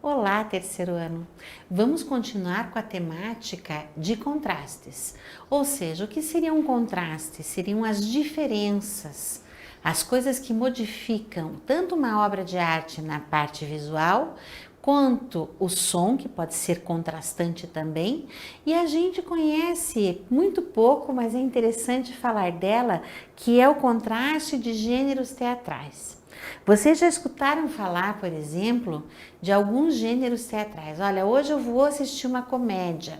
Olá, terceiro ano! Vamos continuar com a temática de contrastes. Ou seja, o que seria um contraste? Seriam as diferenças, as coisas que modificam tanto uma obra de arte na parte visual, quanto o som, que pode ser contrastante também. E a gente conhece muito pouco, mas é interessante falar dela, que é o contraste de gêneros teatrais. Vocês já escutaram falar, por exemplo, de alguns gêneros teatrais? Olha, hoje eu vou assistir uma comédia.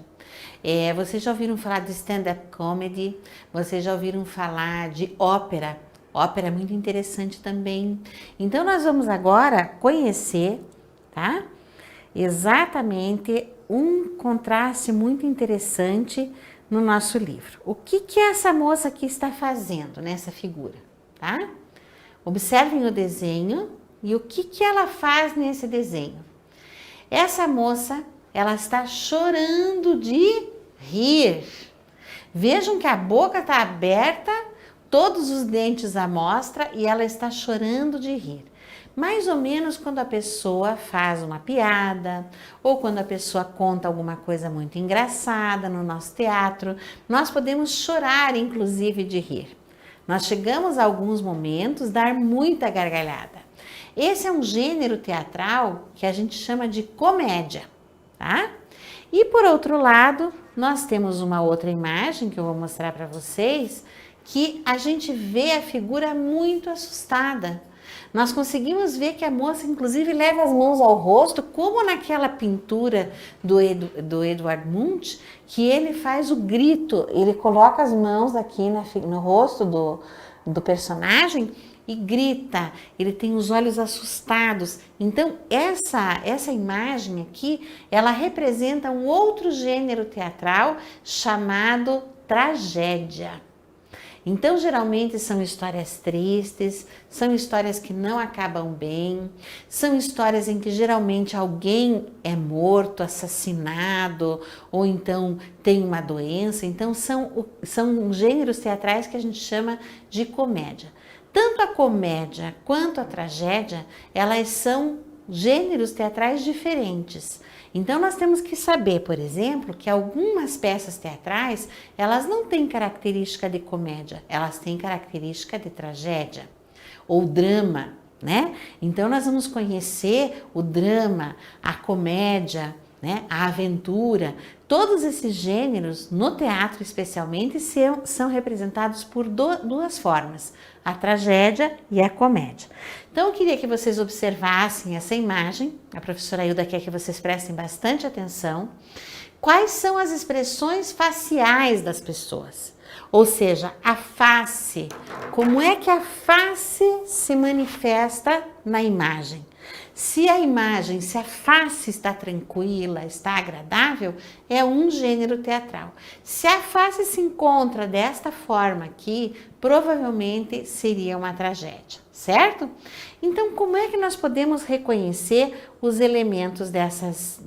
Vocês já ouviram falar de stand-up comedy? Vocês já ouviram falar de ópera? Ópera é muito interessante também. Então, nós vamos agora conhecer, tá? Exatamente um contraste muito interessante no nosso livro. O que essa moça aqui está fazendo nessa figura, tá? Observem o desenho e o que ela faz nesse desenho. Essa moça, ela está chorando de rir. Vejam que a boca está aberta, todos os dentes à mostra e ela está chorando de rir. Mais ou menos quando a pessoa faz uma piada ou quando a pessoa conta alguma coisa muito engraçada no nosso teatro, nós podemos chorar, inclusive, de rir. Nós chegamos a alguns momentos dar muita gargalhada. Esse é um gênero teatral que a gente chama de comédia, tá? E por outro lado, nós temos uma outra imagem que eu vou mostrar para vocês, que a gente vê a figura muito assustada. Nós conseguimos ver que a moça, inclusive, leva as mãos ao rosto, como naquela pintura do Edvard Munch, que ele faz o grito, ele coloca as mãos aqui no rosto do personagem e grita, ele tem os olhos assustados. Então, essa imagem aqui, ela representa um outro gênero teatral chamado tragédia. Então, geralmente são histórias tristes, são histórias que não acabam bem, são histórias em que geralmente alguém é morto, assassinado, ou então tem uma doença. Então, são gêneros teatrais que a gente chama de comédia. Tanto a comédia quanto a tragédia, elas são gêneros teatrais diferentes. Então, nós temos que saber, por exemplo, que algumas peças teatrais, elas não têm característica de comédia, elas têm característica de tragédia ou drama, né? Então, nós vamos conhecer o drama, a comédia, né? A aventura. Todos esses gêneros, no teatro especialmente, são representados por duas formas, a tragédia e a comédia. Então, eu queria que vocês observassem essa imagem, a professora Hilda quer que vocês prestem bastante atenção. Quais são as expressões faciais das pessoas? Ou seja, a face, como é que a face se manifesta na imagem? Se a face está tranquila, está agradável, é um gênero teatral. Se a face se encontra desta forma aqui, provavelmente seria uma tragédia, certo? Então, como é que nós podemos reconhecer os elementos dessas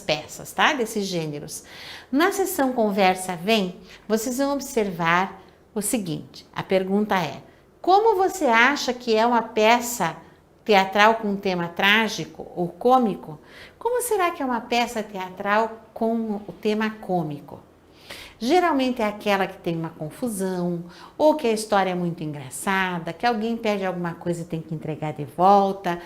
peças, tá? Desses gêneros? Na sessão Conversa Vem, vocês vão observar o seguinte, a pergunta é: como você acha que é uma peça teatral com um tema trágico ou cômico? Como será que é uma peça teatral com o tema cômico? Geralmente é aquela que tem uma confusão, ou que a história é muito engraçada, que alguém pede alguma coisa e tem que entregar de volta.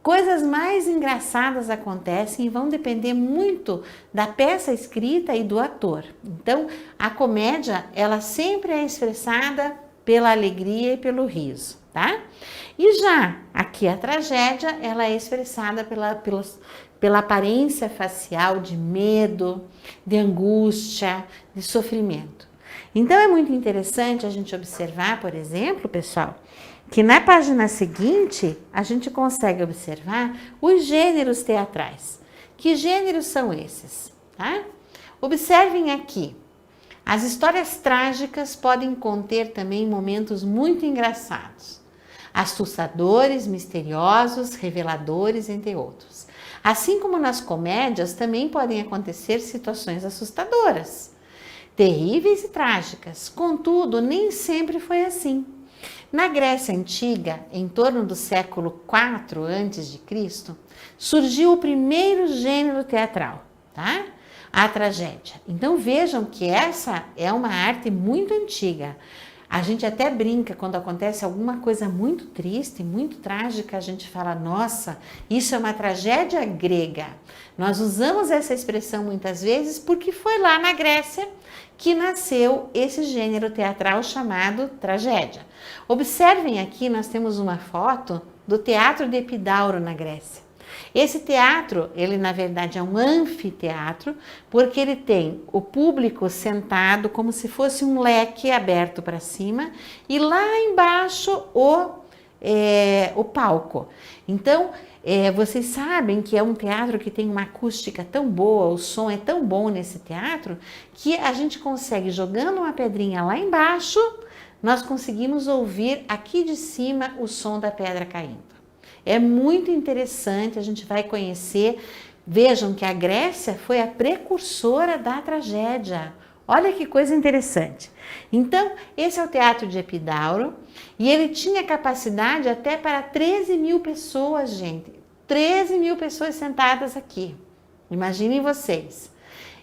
Coisas mais engraçadas acontecem e vão depender muito da peça escrita e do ator. Então, a comédia, ela sempre é expressada pela alegria e pelo riso, tá? E já aqui a tragédia, ela é expressada pela aparência facial de medo, de angústia, de sofrimento. Então é muito interessante a gente observar, por exemplo, pessoal, que na página seguinte a gente consegue observar os gêneros teatrais. Que gêneros são esses? Tá? Observem aqui. As histórias trágicas podem conter também momentos muito engraçados, assustadores, misteriosos, reveladores, entre outros. Assim como nas comédias, também podem acontecer situações assustadoras, terríveis e trágicas. Contudo, nem sempre foi assim. Na Grécia Antiga, em torno do século IV a.C., surgiu o primeiro gênero teatral, tá? A tragédia. Então vejam que essa é uma arte muito antiga. A gente até brinca quando acontece alguma coisa muito triste, muito trágica, a gente fala, nossa, isso é uma tragédia grega. Nós usamos essa expressão muitas vezes porque foi lá na Grécia que nasceu esse gênero teatral chamado tragédia. Observem aqui, nós temos uma foto do Teatro de Epidauro na Grécia. Esse teatro, ele na verdade é um anfiteatro, porque ele tem o público sentado como se fosse um leque aberto para cima e lá embaixo o palco. Então, vocês sabem que é um teatro que tem uma acústica tão boa, o som é tão bom nesse teatro, que a gente consegue, jogando uma pedrinha lá embaixo, nós conseguimos ouvir aqui de cima o som da pedra caindo. É muito interessante, a gente vai conhecer. Vejam que a Grécia foi a precursora da tragédia. Olha que coisa interessante. Então, esse é o Teatro de Epidauro e ele tinha capacidade até para 13 mil pessoas, gente. 13 mil pessoas sentadas aqui. Imaginem vocês.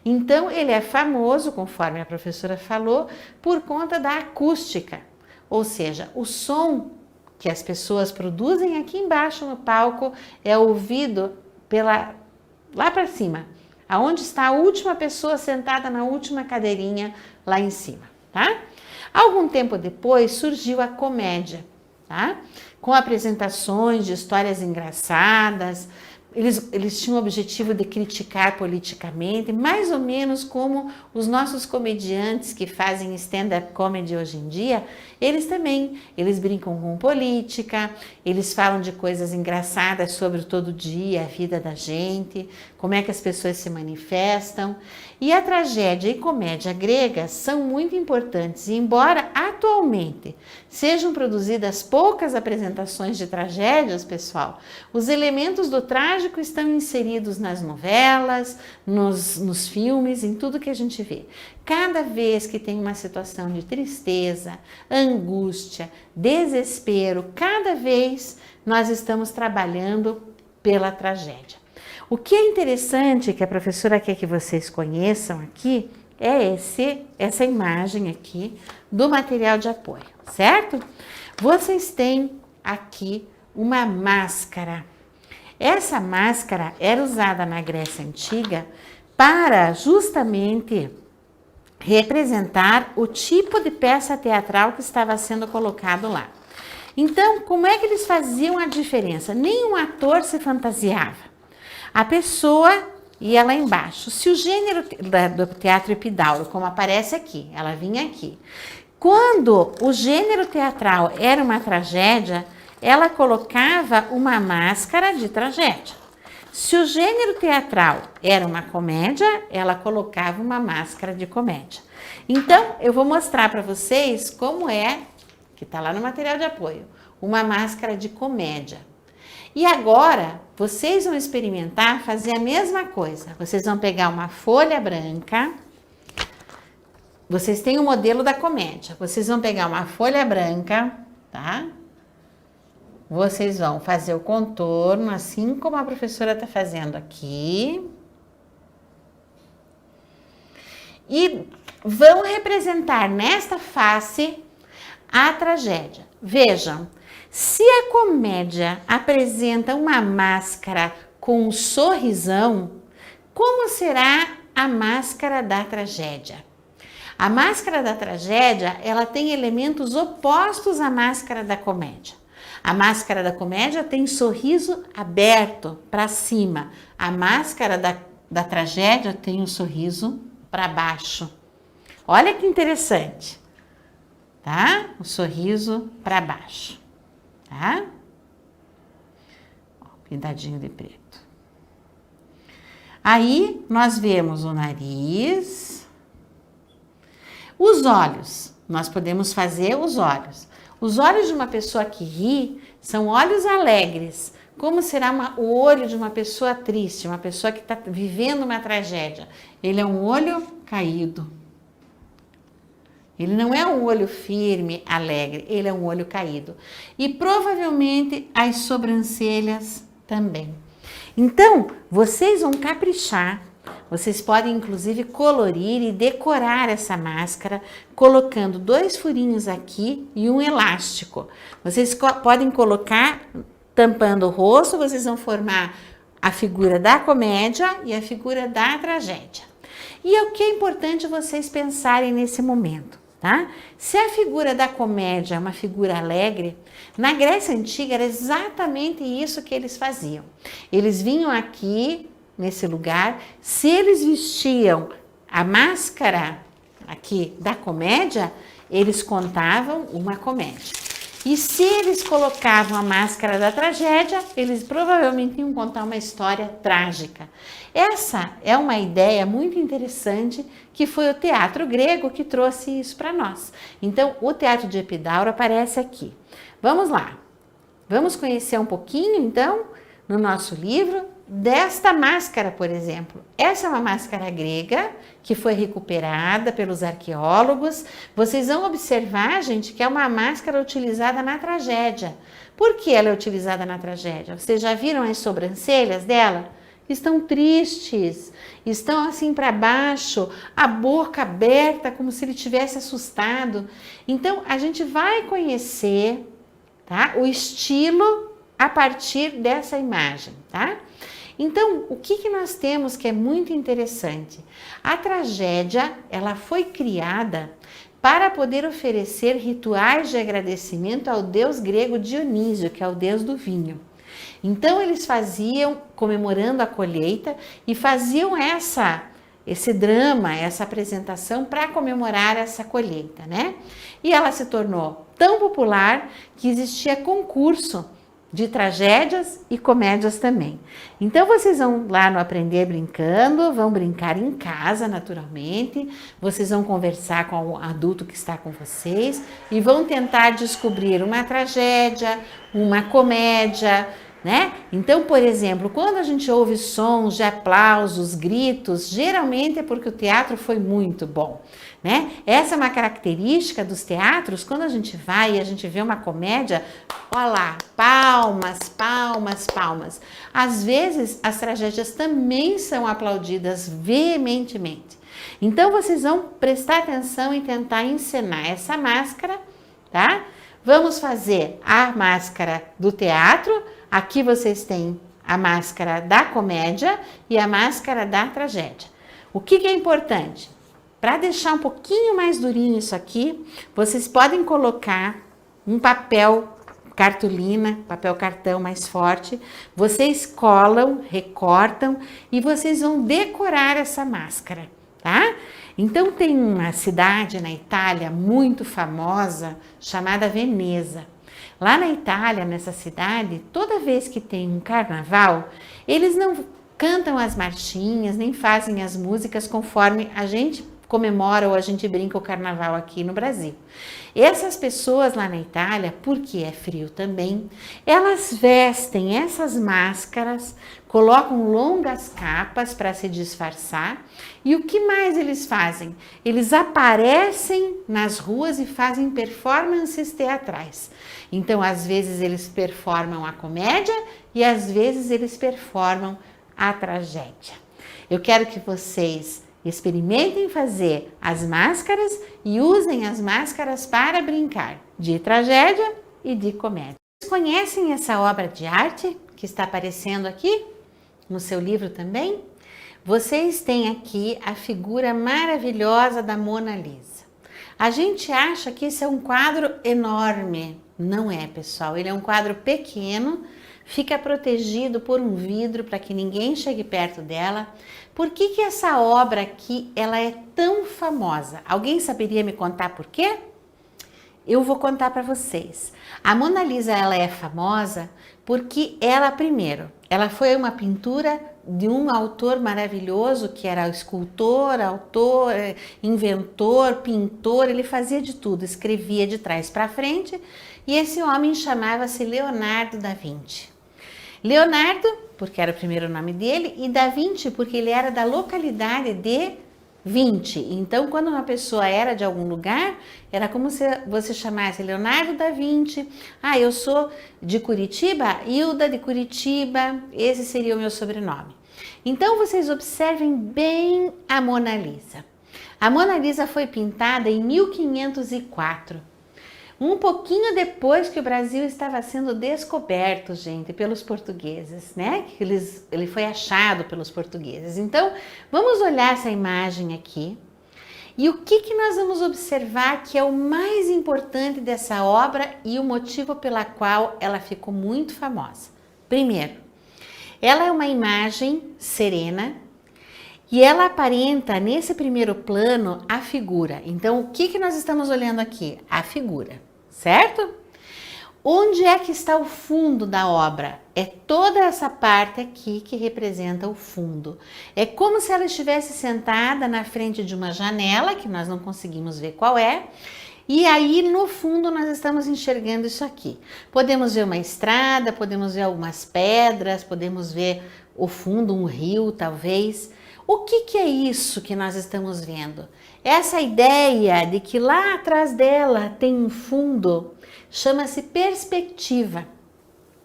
Então, ele é famoso, conforme a professora falou, por conta da acústica, ou seja, o som que as pessoas produzem aqui embaixo no palco é ouvido lá para cima, aonde está a última pessoa sentada na última cadeirinha lá em cima, tá? Algum tempo depois surgiu a comédia, tá? Com apresentações de histórias engraçadas. Eles tinham o objetivo de criticar politicamente, mais ou menos como os nossos comediantes que fazem stand-up comedy hoje em dia, eles brincam com política, eles falam de coisas engraçadas sobre o todo dia, a vida da gente, como é que as pessoas se manifestam. E a tragédia e comédia grega são muito importantes, e embora atualmente sejam produzidas poucas apresentações de tragédias, pessoal, os elementos do trágico estão inseridos nas novelas, nos filmes, em tudo que a gente vê. Cada vez que tem uma situação de tristeza, angústia, desespero, cada vez nós estamos trabalhando pela tragédia. O que é interessante, que a professora quer que vocês conheçam aqui, é essa imagem aqui do material de apoio, certo? Vocês têm aqui uma máscara. Essa máscara era usada na Grécia Antiga para justamente representar o tipo de peça teatral que estava sendo colocado lá. Então, como é que eles faziam a diferença? Nenhum ator se fantasiava. A pessoa ia lá embaixo. Se o gênero do Teatro Epidauro, como aparece aqui, ela vinha aqui. Quando o gênero teatral era uma tragédia, ela colocava uma máscara de tragédia. Se o gênero teatral era uma comédia, ela colocava uma máscara de comédia. Então, eu vou mostrar para vocês como é, que está lá no material de apoio, uma máscara de comédia. E agora, vocês vão experimentar fazer a mesma coisa. Vocês vão pegar uma folha branca. Vocês têm o modelo da comédia. Vocês vão pegar uma folha branca, tá? Vocês vão fazer o contorno, assim como a professora está fazendo aqui. E vão representar nesta face a tragédia. Vejam. Se a comédia apresenta uma máscara com um sorrisão, como será a máscara da tragédia? A máscara da tragédia, ela tem elementos opostos à máscara da comédia. A máscara da comédia tem sorriso aberto para cima. A máscara da tragédia tem um sorriso para baixo. Olha que interessante, tá? O sorriso para baixo. Tá? Ó, pintadinho de preto. Aí nós vemos o nariz, os olhos. Nós podemos fazer os olhos. Os olhos de uma pessoa que ri são olhos alegres. Como será o olho de uma pessoa triste, uma pessoa que está vivendo uma tragédia? Ele é um olho caído. Ele não é um olho firme, alegre, ele é um olho caído. E provavelmente as sobrancelhas também. Então, vocês vão caprichar, vocês podem inclusive colorir e decorar essa máscara, colocando 2 furinhos aqui e um elástico. Vocês podem colocar, tampando o rosto, vocês vão formar a figura da comédia e a figura da tragédia. E o que é importante vocês pensarem nesse momento, tá? Se a figura da comédia é uma figura alegre, na Grécia Antiga era exatamente isso que eles faziam. Eles vinham aqui, nesse lugar, se eles vestiam a máscara aqui da comédia, eles contavam uma comédia. E se eles colocavam a máscara da tragédia, eles provavelmente iam contar uma história trágica. Essa é uma ideia muito interessante que foi o teatro grego que trouxe isso para nós. Então, o teatro de Epidauro aparece aqui. Vamos lá. Vamos conhecer um pouquinho, então, no nosso livro, desta máscara, por exemplo. Essa é uma máscara grega que foi recuperada pelos arqueólogos. Vocês vão observar, gente, que é uma máscara utilizada na tragédia. Por que ela é utilizada na tragédia? Vocês já viram as sobrancelhas dela? Estão tristes, estão assim para baixo, a boca aberta, como se ele tivesse assustado. Então, a gente vai conhecer, tá, o estilo a partir dessa imagem, tá? Então, o que nós temos que é muito interessante? A tragédia, ela foi criada para poder oferecer rituais de agradecimento ao deus grego Dionísio, que é o deus do vinho. Então, eles faziam, comemorando a colheita, e faziam esse drama, essa apresentação para comemorar essa colheita, né? E ela se tornou tão popular que existia concurso de tragédias e comédias também. Então, vocês vão lá no Aprender Brincando, vão brincar em casa, naturalmente, vocês vão conversar com o adulto que está com vocês e vão tentar descobrir uma tragédia, uma comédia, né? Então, por exemplo, quando a gente ouve sons de aplausos, gritos, geralmente é porque o teatro foi muito bom, né? Essa é uma característica dos teatros. Quando a gente vai e a gente vê uma comédia, olha lá, palmas, palmas, palmas. Às vezes, as tragédias também são aplaudidas veementemente. Então, vocês vão prestar atenção e tentar encenar essa máscara, tá? Vamos fazer a máscara do teatro. Aqui vocês têm a máscara da comédia e a máscara da tragédia. O que é importante? Para deixar um pouquinho mais durinho isso aqui, vocês podem colocar um papel cartolina, papel cartão mais forte. Vocês colam, recortam e vocês vão decorar essa máscara, tá? Então tem uma cidade na Itália muito famosa chamada Veneza. Lá na Itália, nessa cidade, toda vez que tem um carnaval, eles não cantam as marchinhas, nem fazem as músicas conforme a gente comemora ou a gente brinca o carnaval aqui no Brasil. Essas pessoas lá na Itália, porque é frio também, elas vestem essas máscaras, colocam longas capas para se disfarçar. E o que mais eles fazem? Eles aparecem nas ruas e fazem performances teatrais. Então, às vezes eles performam a comédia e às vezes eles performam a tragédia. Eu quero que vocês experimentem fazer as máscaras e usem as máscaras para brincar de tragédia e de comédia. Vocês conhecem essa obra de arte que está aparecendo aqui no seu livro também? Vocês têm aqui a figura maravilhosa da Mona Lisa. A gente acha que isso é um quadro enorme. Não é, pessoal. Ele é um quadro pequeno, fica protegido por um vidro para que ninguém chegue perto dela. Por que essa obra aqui ela é tão famosa? Alguém saberia me contar por quê? Eu vou contar para vocês. A Mona Lisa ela é famosa porque ela, primeiro, ela foi uma pintura de um autor maravilhoso que era escultor, autor, inventor, pintor, ele fazia de tudo, escrevia de trás para frente, e esse homem chamava-se Leonardo da Vinci. Leonardo, porque era o primeiro nome dele, e da Vinci, porque ele era da localidade de 20. Então, quando uma pessoa era de algum lugar, era como se você chamasse Leonardo da Vinci. Ah, eu sou de Curitiba, Hilda de Curitiba, esse seria o meu sobrenome. Então, vocês observem bem a Mona Lisa. A Mona Lisa foi pintada em 1504. Um pouquinho depois que o Brasil estava sendo descoberto, gente, pelos portugueses, né? Ele foi achado pelos portugueses. Então, vamos olhar essa imagem aqui. E o que nós vamos observar que é o mais importante dessa obra e o motivo pela qual ela ficou muito famosa? Primeiro, ela é uma imagem serena e ela aparenta nesse primeiro plano a figura. Então, o que nós estamos olhando aqui? A figura, certo? Onde é que está o fundo da obra? É toda essa parte aqui que representa o fundo. É como se ela estivesse sentada na frente de uma janela, que nós não conseguimos ver qual é, e aí no fundo nós estamos enxergando isso aqui. Podemos ver uma estrada, podemos ver algumas pedras, podemos ver o fundo, um rio talvez. O que é isso que nós estamos vendo? Essa ideia de que lá atrás dela tem um fundo, chama-se perspectiva.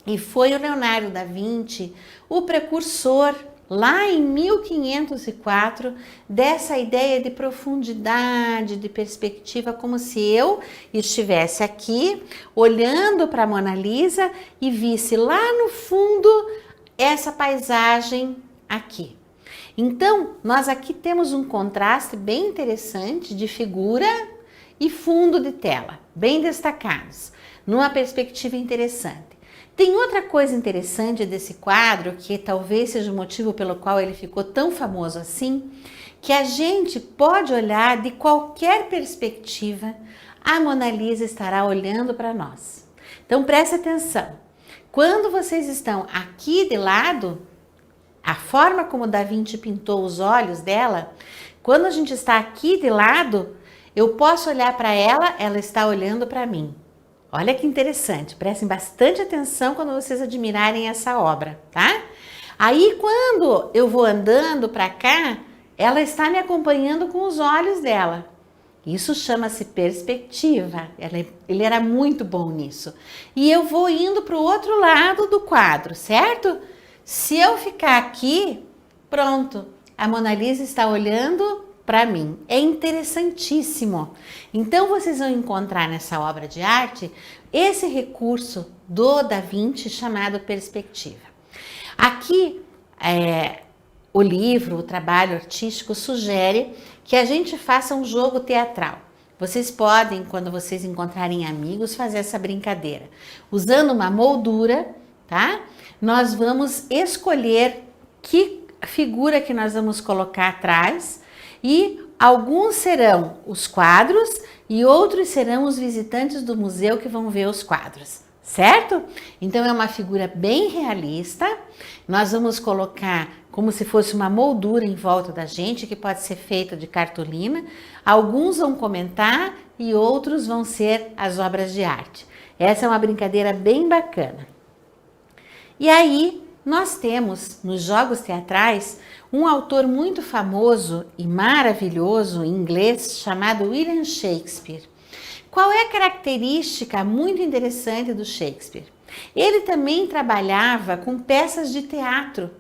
E foi o Leonardo da Vinci o precursor, lá em 1504, dessa ideia de profundidade, de perspectiva, como se eu estivesse aqui, olhando para a Mona Lisa e visse lá no fundo essa paisagem aqui. Então, nós aqui temos um contraste bem interessante de figura e fundo de tela, bem destacados, numa perspectiva interessante. Tem outra coisa interessante desse quadro, que talvez seja o motivo pelo qual ele ficou tão famoso assim, que a gente pode olhar de qualquer perspectiva, a Mona Lisa estará olhando para nós. Então, preste atenção. Quando vocês estão aqui de lado, a forma como Da Vinci pintou os olhos dela, quando a gente está aqui de lado, eu posso olhar para ela, ela está olhando para mim. Olha que interessante, prestem bastante atenção quando vocês admirarem essa obra, tá? Aí quando eu vou andando para cá, ela está me acompanhando com os olhos dela. Isso chama-se perspectiva, ele era muito bom nisso. E eu vou indo para o outro lado do quadro, certo? Se eu ficar aqui, pronto, a Mona Lisa está olhando para mim. É interessantíssimo. Então vocês vão encontrar nessa obra de arte esse recurso do Da Vinci chamado perspectiva. Aqui o livro, o trabalho artístico sugere que a gente faça um jogo teatral. Vocês podem, quando vocês encontrarem amigos, fazer essa brincadeira. Usando uma moldura, tá? Nós vamos escolher que figura que nós vamos colocar atrás e alguns serão os quadros e outros serão os visitantes do museu que vão ver os quadros, certo? Então é uma figura bem realista. Nós vamos colocar como se fosse uma moldura em volta da gente, que pode ser feita de cartolina. Alguns vão comentar e outros vão ser as obras de arte. Essa é uma brincadeira bem bacana. E aí, nós temos nos jogos teatrais um autor muito famoso e maravilhoso em inglês chamado William Shakespeare. Qual é a característica muito interessante do Shakespeare? Ele também trabalhava com peças de teatro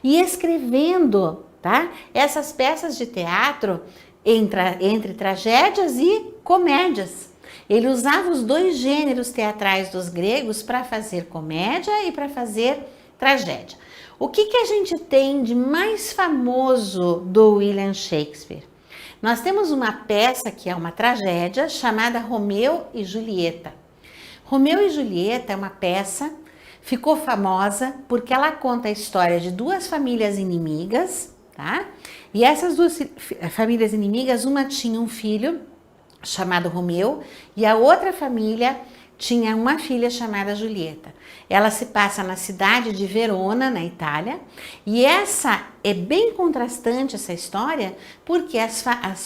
e escrevendo, tá? Essas peças de teatro entre tragédias e comédias. Ele usava os dois gêneros teatrais dos gregos para fazer comédia e para fazer tragédia. O que a gente tem de mais famoso do William Shakespeare? Nós temos uma peça que é uma tragédia chamada Romeu e Julieta. Romeu e Julieta é uma peça, ficou famosa porque ela conta a história de duas famílias inimigas, tá? E essas duas famílias inimigas, uma tinha um filho chamado Romeu e a outra família tinha uma filha chamada Julieta. Ela se passa na cidade de Verona, na Itália, e essa é bem contrastante essa história, porque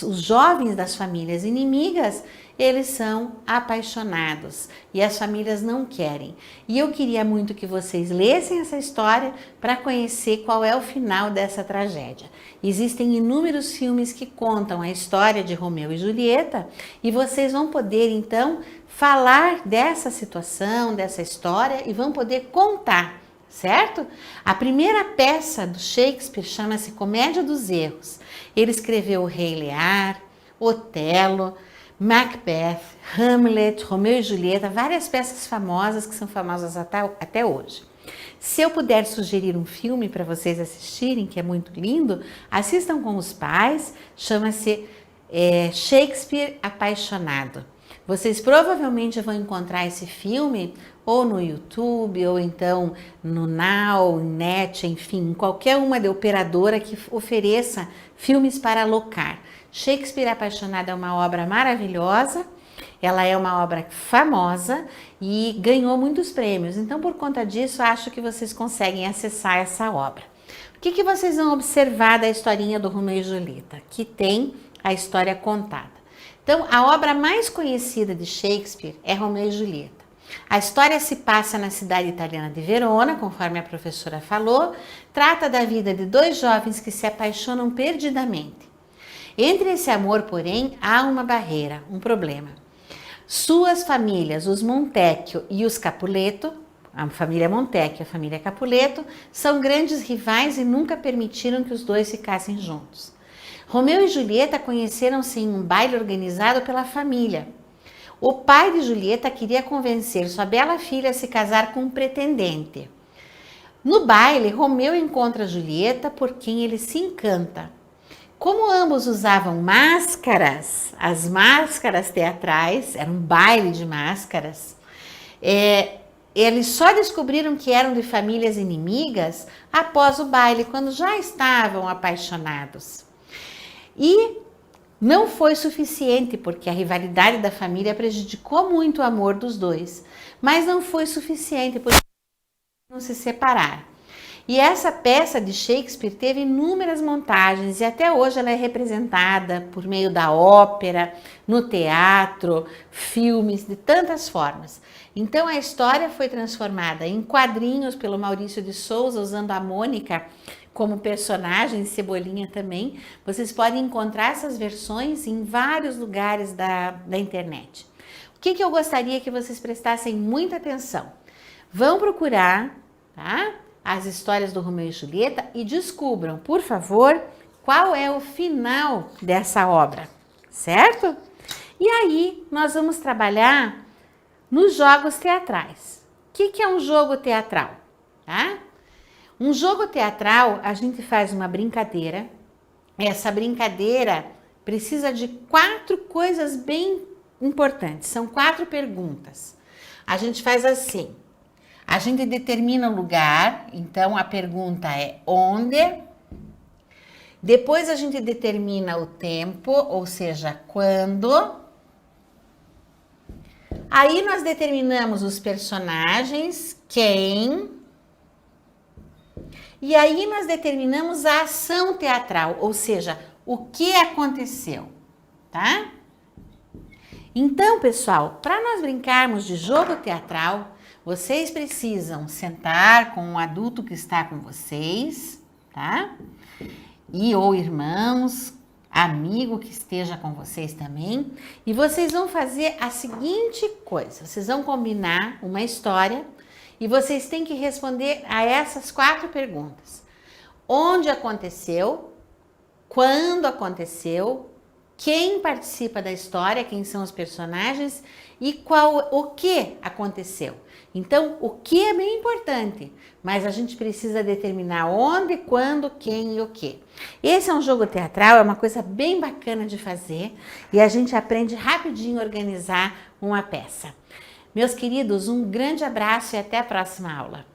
os jovens das famílias inimigas, eles são apaixonados e as famílias não querem. E eu queria muito que vocês lessem essa história para conhecer qual é o final dessa tragédia. Existem inúmeros filmes que contam a história de Romeu e Julieta e vocês vão poder então falar dessa situação, dessa história e vão poder contar, certo? A primeira peça do Shakespeare chama-se Comédia dos Erros. Ele escreveu O Rei Lear, Otelo, Macbeth, Hamlet, Romeu e Julieta, várias peças famosas que são famosas até hoje. Se eu puder sugerir um filme para vocês assistirem, que é muito lindo, assistam com os pais, chama-se Shakespeare Apaixonado. Vocês provavelmente vão encontrar esse filme ou no YouTube, ou então no Now, Net, enfim, qualquer uma de operadora que ofereça filmes para alocar. Shakespeare Apaixonado é uma obra maravilhosa, ela é uma obra famosa e ganhou muitos prêmios. Então, por conta disso, acho que vocês conseguem acessar essa obra. O que vocês vão observar da historinha do Romeu e Julieta? Que tem a história contada. Então, a obra mais conhecida de Shakespeare é Romeu e Julieta. A história se passa na cidade italiana de Verona, conforme a professora falou, trata da vida de dois jovens que se apaixonam perdidamente. Entre esse amor, porém, há uma barreira, um problema. Suas famílias, os Montecchio e os Capuleto, a família Montecchio e a família Capuleto, são grandes rivais e nunca permitiram que os dois ficassem juntos. Romeu e Julieta conheceram-se em um baile organizado pela família. O pai de Julieta queria convencer sua bela filha a se casar com um pretendente. No baile, Romeu encontra Julieta por quem ele se encanta. Como ambos usavam máscaras, as máscaras teatrais, era um baile de máscaras, eles só descobriram que eram de famílias inimigas após o baile, quando já estavam apaixonados. E não foi suficiente, porque a rivalidade da família prejudicou muito o amor dos dois, mas não foi suficiente porque não se separaram. E essa peça de Shakespeare teve inúmeras montagens e até hoje ela é representada por meio da ópera, no teatro, filmes, de tantas formas. Então a história foi transformada em quadrinhos pelo Maurício de Souza, usando a Mônica como personagem, Cebolinha também. Vocês podem encontrar essas versões em vários lugares da internet. O que eu gostaria que vocês prestassem muita atenção? Vão procurar, tá? As histórias do Romeu e Julieta e descubram, por favor, qual é o final dessa obra, certo? E aí nós vamos trabalhar nos jogos teatrais. O que é um jogo teatral? Tá? Um jogo teatral, a gente faz uma brincadeira. Essa brincadeira precisa de 4 coisas bem importantes. São 4 perguntas. A gente faz assim. A gente determina o lugar, então a pergunta é onde. Depois a gente determina o tempo, ou seja, quando. Aí nós determinamos os personagens, quem. E aí nós determinamos a ação teatral, ou seja, o que aconteceu, tá? Então, pessoal, para nós brincarmos de jogo teatral, vocês precisam sentar com um adulto que está com vocês, tá? E ou irmãos, amigo que esteja com vocês também. E vocês vão fazer a seguinte coisa, vocês vão combinar uma história e vocês têm que responder a essas 4 perguntas. Onde aconteceu? Quando aconteceu? Quem participa da história? Quem são os personagens? E o que aconteceu? Então, o que é bem importante, mas a gente precisa determinar onde, quando, quem e o que. Esse é um jogo teatral, é uma coisa bem bacana de fazer e a gente aprende rapidinho a organizar uma peça. Meus queridos, um grande abraço e até a próxima aula.